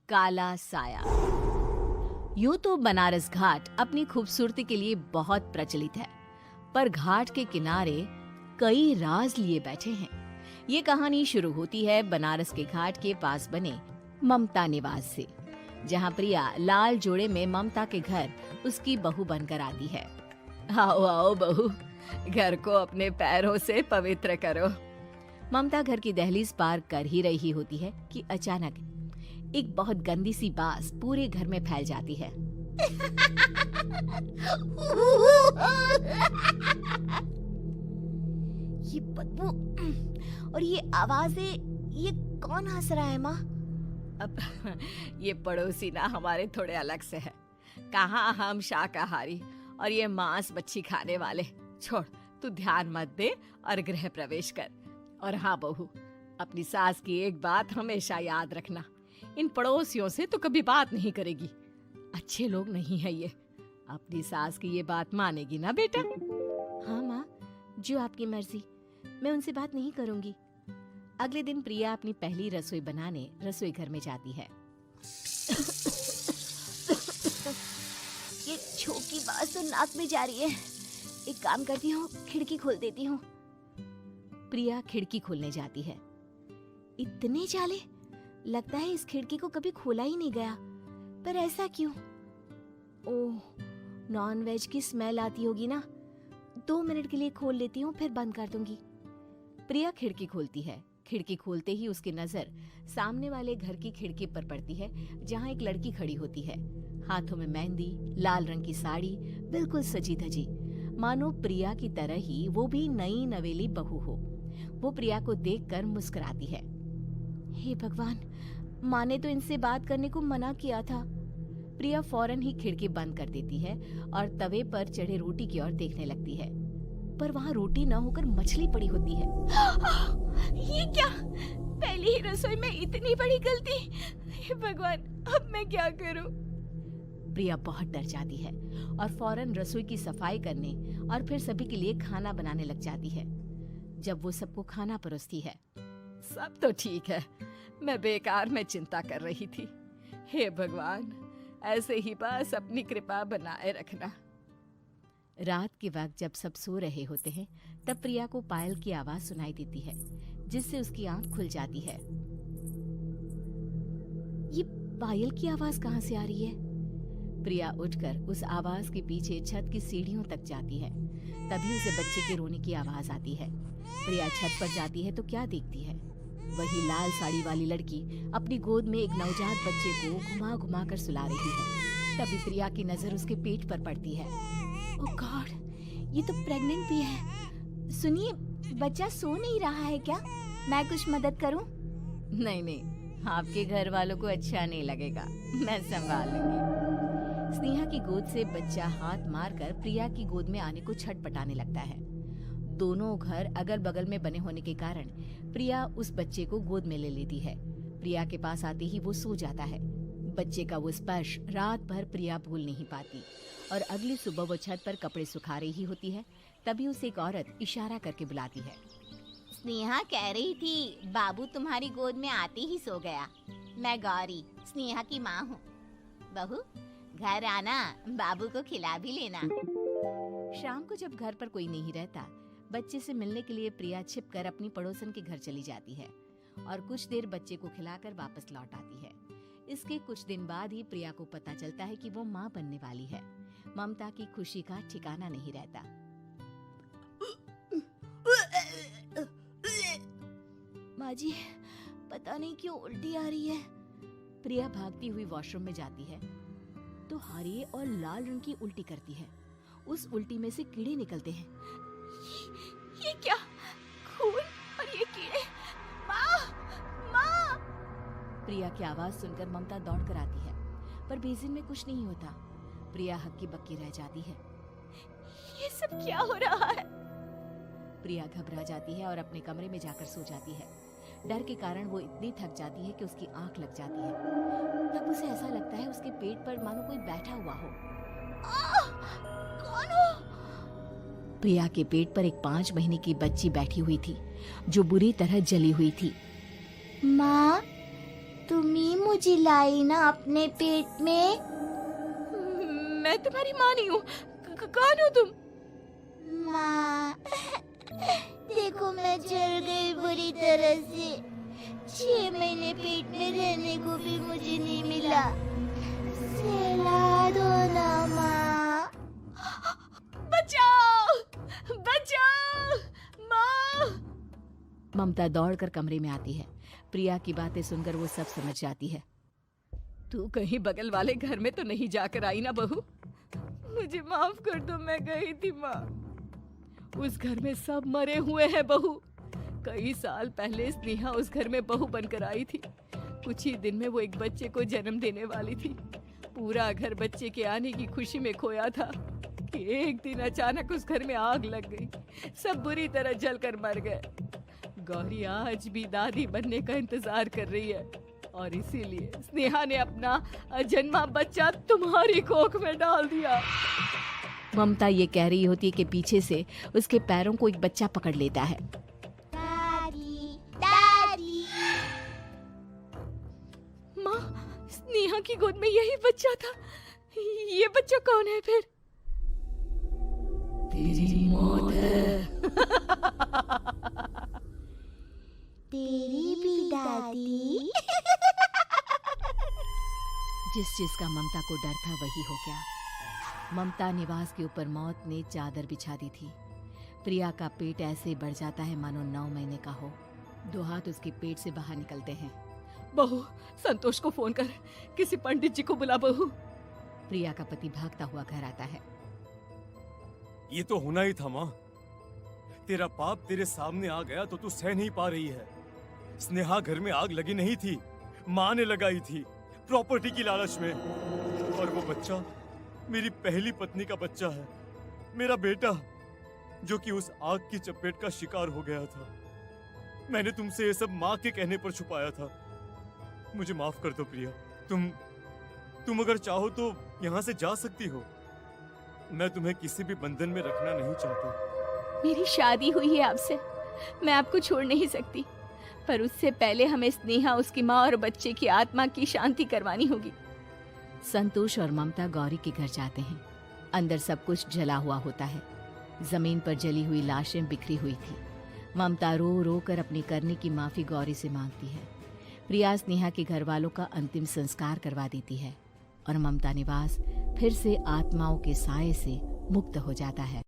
काला साया। यूं तो बनारस घाट अपनी खूबसूरती के लिए बहुत प्रचलित है, पर घाट के किनारे कई राज लिए बैठे हैं। ये कहानी शुरू होती है बनारस के घाट के पास बने ममता निवास से, जहाँ प्रिया लाल जोड़े में ममता के घर उसकी बहू बनकर आती है। आओ आओ बहू, घर को अपने पैरों से पवित्र करो। ममता घर की दहलीज पार कर ही रही होती है कि अचानक एक बहुत गंदी सी बास पूरे घर में फैल जाती है। ये बदबू और ये आवाजें, ये कौन हंस रहा है माँ? अब ये पड़ोसी ना हमारे थोड़े अलग से है। कहाँ हम शाकाहारी और ये मांस मच्छी खाने वाले। छोड़, तू ध्यान मत दे और गृह प्रवेश कर। और हाँ बहू, अपनी सास की एक बात हमेशा याद रखना, इन पड़ोसियों से तो कभी बात नहीं करेगी। अच्छे लोग नहीं है ये। अपनी सास की ये बात मानेगी ना बेटा? हाँ माँ, जो आपकी मर्जी, मैं उनसे बात नहीं करूंगी। अगले दिन प्रिया अपनी पहली रसोई बनाने रसोई घर में जाती है। ये छोटी बात तो नाक में जा रही है। एक काम करती हूँ, खिड़की खोल देती हूँ। प्रिया खिड़की खोलने जाती है। इतने जाले, लगता है इस खिड़की को कभी खोला ही नहीं गया। पर ऐसा क्यों? ओह, नॉन वेज की स्मेल आती होगी ना। 2 मिनट के लिए खोल लेती हूँ, फिर बंद कर दूंगी। प्रिया खिड़की खोलती है। खिड़की खोलते ही उसकी नजर सामने वाले घर की खिड़की पर पड़ती है, जहाँ एक लड़की खड़ी होती है। हाथों में मेहंदी, लाल रंग की साड़ी, बिल्कुल सजी धजी, मानो प्रिया की तरह ही वो भी नई नवेली बहू हो। वो प्रिया को देखकर मुस्कुराती है। हे भगवान, माँ ने तो इनसे बात करने को मना किया था। प्रिया फौरन ही खिड़की बंद कर देती है और तवे पर चढ़े रोटी की ओर देखने लगती है, पर वहाँ रोटी न होकर मछली पड़ी होती है। ये क्या? पहली ही रसोई में इतनी बड़ी गलती! हे भगवान, अब मैं क्या करूं? प्रिया बहुत डर जाती है और फौरन रसोई की सफाई करने और फिर सभी के लिए खाना बनाने लग जाती है। जब वो सबको खाना परोसती है, सब तो ठीक है, मैं बेकार में चिंता कर रही थी। हे भगवान, ऐसे ही बस अपनी कृपा बनाए रखना। रात के वक्त जब सब सो रहे होते हैं, तब प्रिया को पायल की आवाज सुनाई देती है, जिससे उसकी आंख खुल जाती है। ये पायल की आवाज कहाँ से आ रही है? प्रिया उठकर उस आवाज के पीछे छत की सीढ़ियों तक जाती है। तभी उसे बच्चे के रोने की आवाज आती है। प्रिया छत पर जाती है तो क्या देखती है? वही लाल साड़ी वाली लड़की अपनी गोद में एक नवजात बच्चे को घुमा घुमा कर सुला रही है। तभी प्रिया की नजर उसके पेट पर पड़ती है। ओह गॉड, ये तो प्रेग्नेंट भी है। सुनिए, बच्चा सो नहीं रहा है क्या? मैं कुछ मदद करूं? नहीं नहीं, आपके घर वालों को अच्छा नहीं लगेगा, मैं संभाल लूंगी। स्नेहा की गोद से बच्चा हाथ मारकर प्रिया की गोद में आने को छटपटाने लगता है। दोनों घर अगल बगल में बने होने के कारण प्रिया उस बच्चे को गोद में ले लेती है। प्रिया के पास आते ही वो सो जाता है। बच्चे का वो स्पर्श रात भर प्रिया भूल नहीं पाती और अगली सुबह वो छत पर कपड़े सुखा रही होती है। तभी उसे एक औरत इशारा करके बुलाती है। स्नेहा कह रही थी बाबू तुम्हारी गोद में आते ही सो गया। मैं गौरी, स्नेहा की माँ हूँ। बहू, घर आना, बाबू को खिला भी लेना। शाम को जब घर पर कोई नहीं रहता, बच्चे से मिलने के लिए प्रिया छिपकर अपनी पड़ोसन के घर चली जाती है और कुछ देर बच्चे को खिलाकर वापस लौट आती है। इसके कुछ दिन बाद ही प्रिया को पता चलता है कि वो माँ बनने वाली है। ममता की खुशी का ठिकाना नहीं रहता। माँ जी, पता नहीं क्यों उल्टी आ रही है। प्रिया भागती हुई वॉशरूम में जाती है तो हरे और लाल रंग की उल्टी करती है। उस उल्टी में से कीड़े निकलते हैं। ये क्या? खून और ये कीड़े! माँ! माँ! प्रिया की आवाज सुनकर ममता दौड़ कर आती है, पर बेसिन में कुछ नहीं होता। प्रिया हक्की बक्की रह जाती है। ये सब क्या हो रहा है? प्रिया घबरा जाती है और अपने कमरे में जाकर सो जाती है। डर के कारण वो इतनी थक जाती है कि उसकी आंख लग जाती है। तब उसे ऐसा लगता है उसके पेट पर मानो कोई बैठा हुआ हो। कौन हो? प्रिया के पेट पर एक 5 महीने की बच्ची बैठी हुई थी, जो बुरी तरह जली हुई थी। माँ, तुम ही मुझे लाई ना अपने पेट में। मैं तुम्हारी माँ नहीं हूँ। कौन हो तुम? माँ, देखो मैं जल गई बुरी तरह से। 6 महीने पेट में रहने को भी मुझे नहीं मिला। सहला दो ना माँ। बचाओ, बचाओ, माँ। ममता दौड़कर कमरे में आती है। प्रिया की बातें सुनकर वो सब समझ जाती है। तू कहीं बगल वाले घर में तो नहीं जाकर आई ना बहू? मुझे माफ कर दो, मैं गई थी माँ। उस घर में सब मरे हुए हैं बहू। कई साल पहले स्नेहा उस घर में बहू बनकर आई थी। कुछ ही दिन में वो एक बच्चे को जन्म देने वाली थी। पूरा घर बच्चे के आने की खुशी में खोया था कि एक दिन अचानक उस घर में आग लग गई। सब बुरी तरह जलकर मर गए। गौरी आज भी दादी बनने का इंतजार कर रही है और इसीलिए स्नेहा ने अपना अजन्मा बच्चा तुम्हारी कोख में डाल दिया। ममता ये कह रही होती है कि पीछे से उसके पैरों को एक बच्चा पकड़ लेता है। दादी, दादी। माँ, स्नेहा की गोद में यही बच्चा था। ये बच्चा कौन है फिर? तेरी मौत है। तेरी भी दादी। जिस चीज का ममता को डर था वही हो गया। ममता निवास के ऊपर मौत ने चादर बिछा दी थी। प्रिया का पेट ऐसे बढ़ जाता है मानो 9 महीने का हो। 2 हाथ उसके पेट से बाहर निकलते हैं। बहू, संतोष को फोन कर, किसी पंडित जी को बुला बहू। प्रिया का पति भागता हुआ घर आता है। ये तो होना ही था माँ। तेरा पाप तेरे सामने आ गया तो तू सह नहीं पा रही है। स्नेहा घर में आग लगी नहीं थी, माँ ने लगाई थी, प्रॉपर्टी की लालच में। और वो बच्चा मेरी पहली पत्नी का बच्चा है, मेरा बेटा, जो कि उस आग की चपेट का शिकार हो गया था। मैंने तुमसे ये सब माँ के कहने पर छुपाया था। मुझे माफ कर दो प्रिया। तुम अगर चाहो तो यहाँ से जा सकती हो। मैं तुम्हें किसी भी बंधन में रखना नहीं चाहता। मेरी शादी हुई है आपसे, मैं आपको छोड़ नहीं सकती, पर उससे पहले हमें स्नेहा, उसकी माँ और बच्चे की आत्मा की शांति करवानी होगी। संतोष और ममता गौरी के घर जाते हैं। अंदर सब कुछ जला हुआ होता है। जमीन पर जली हुई लाशें बिखरी हुई थी। ममता रो रो कर अपनी करने की माफी गौरी से मांगती है। प्रिया स्नेहा के घर वालों का अंतिम संस्कार करवा देती है और ममता निवास फिर से आत्माओं के साए से मुक्त हो जाता है।